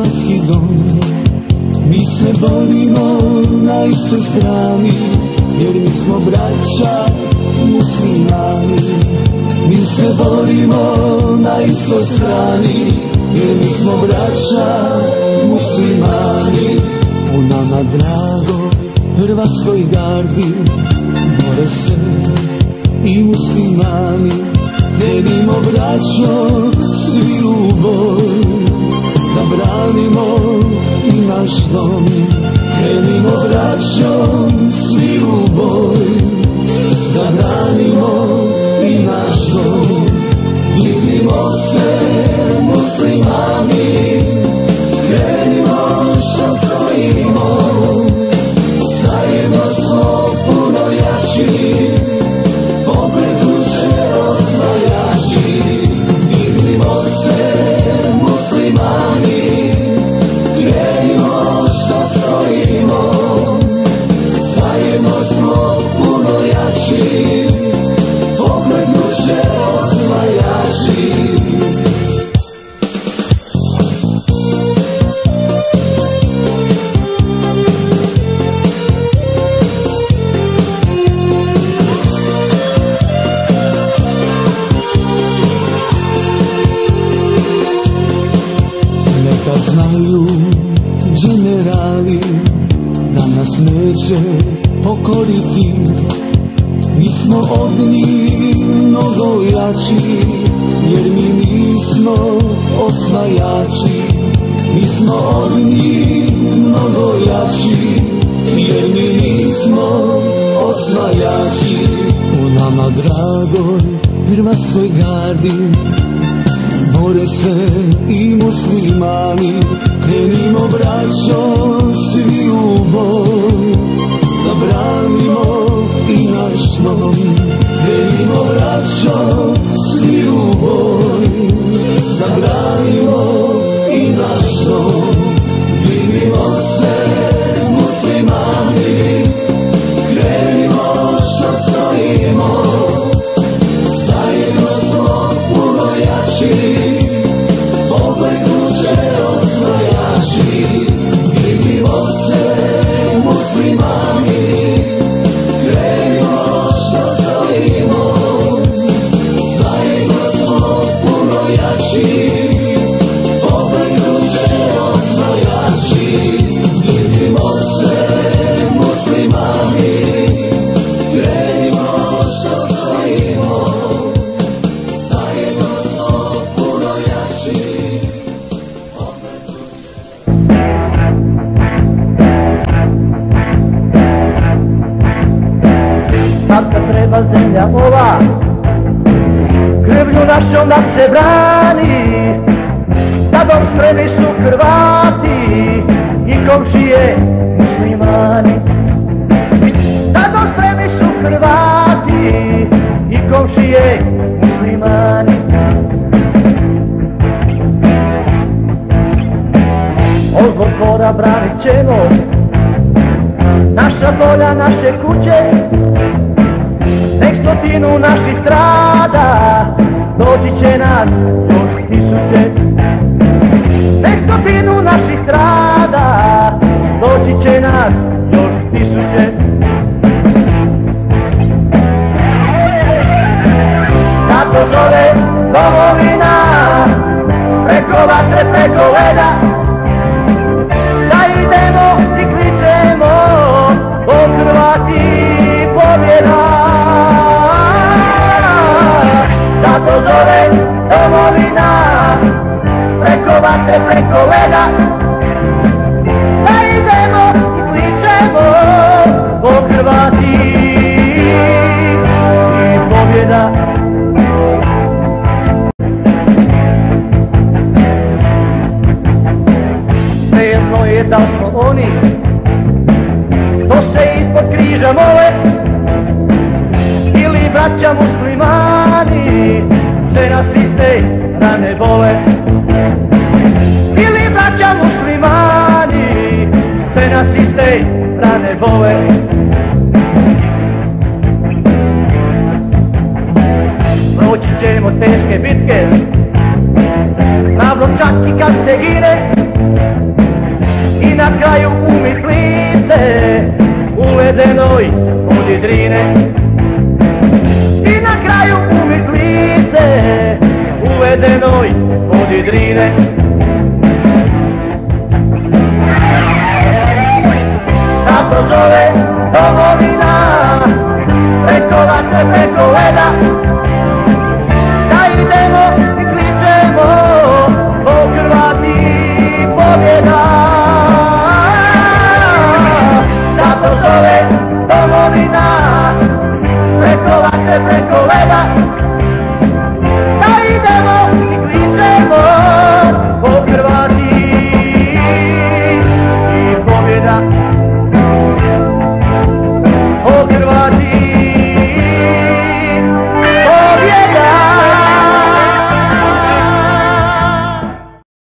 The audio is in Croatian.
muslimanski dom. Mi se borimo na istoj strani, jer mi smo braća muslimani. Mi se borimo na istoj strani, jer mi smo braća muslimani. U nama drago Hrvatskoj gardi bore se i muslimani. Krenimo braćo svi u boj, da branimo i naš dom. Krenimo braćo svi u boj, da branimo i naš dom. Vidimo se muslimani, krenimo što stojimo, zajedno smo puno jači, pogled duše osvajači. Vidimo se muslimani, krenimo što stojimo, zajedno smo puno jači, pogled duše osvajači. Neka znaju generali da nas neće pokoriti. Mi smo od njih mnogo jači, jer mi nismo osvajači. Mi smo od njih mnogo jači, jer mi nismo osvajači. U nama dragoj Hrvatskoj gardi bore se i muslimani. Krenimo braćo svi u boj, da branimo i naš dom. Krenimo braćo svi u boj, da branimo i naš dom. Vidimo se muslimani, krenimo što stojimo, zajedno smo puno jači, pogled duše osvajači. Vidimo se muslimani, krenimo što stojimo, zajedno smo puno jači, pogled duše osvajači. Vidimo se muslimani, krenimo što stojimo, zajedno smo puno jači. Sad kad treba zemlja ova, krvlju našom da se brani, da dom spremni su Hrvati i komšije muslimani. Da dom spremni su Hrvati i komšije muslimani. Od zlokora branit ćemo naša polja, naše kuće. Nek stotinu naših strada, doći će nas još tisuće. Nek stotinu naših strada, doći će nas još tisuće. Tako zove domovina, preko vatre, preko leda, da idemo i kličemo, o Hrvati pobjeda. Tako zove domovina, preko vatre, preko leda, da idemo i kličemo, o Hrvati i pobjeda. Svejedno je da smo oni, to se ispod križa mole, ili braća muslimani, sve nas iste rane bole. Ili braća muslimani, sve nas iste rane bole. Proći ćemo teške bitke, ravno čak i kad se gine, na kraju umislite, u ledenoj vodi Drine. I na kraju umislite, u ledenoj vodi Drine. Tako zove domovina, preko vatre, preko leda, da idemo i kličemo, o Hrvati pobjeda. Tako zove domovina, preko vatre, preko leda, da idemo i kličemo, o Hrvati i pobjeda.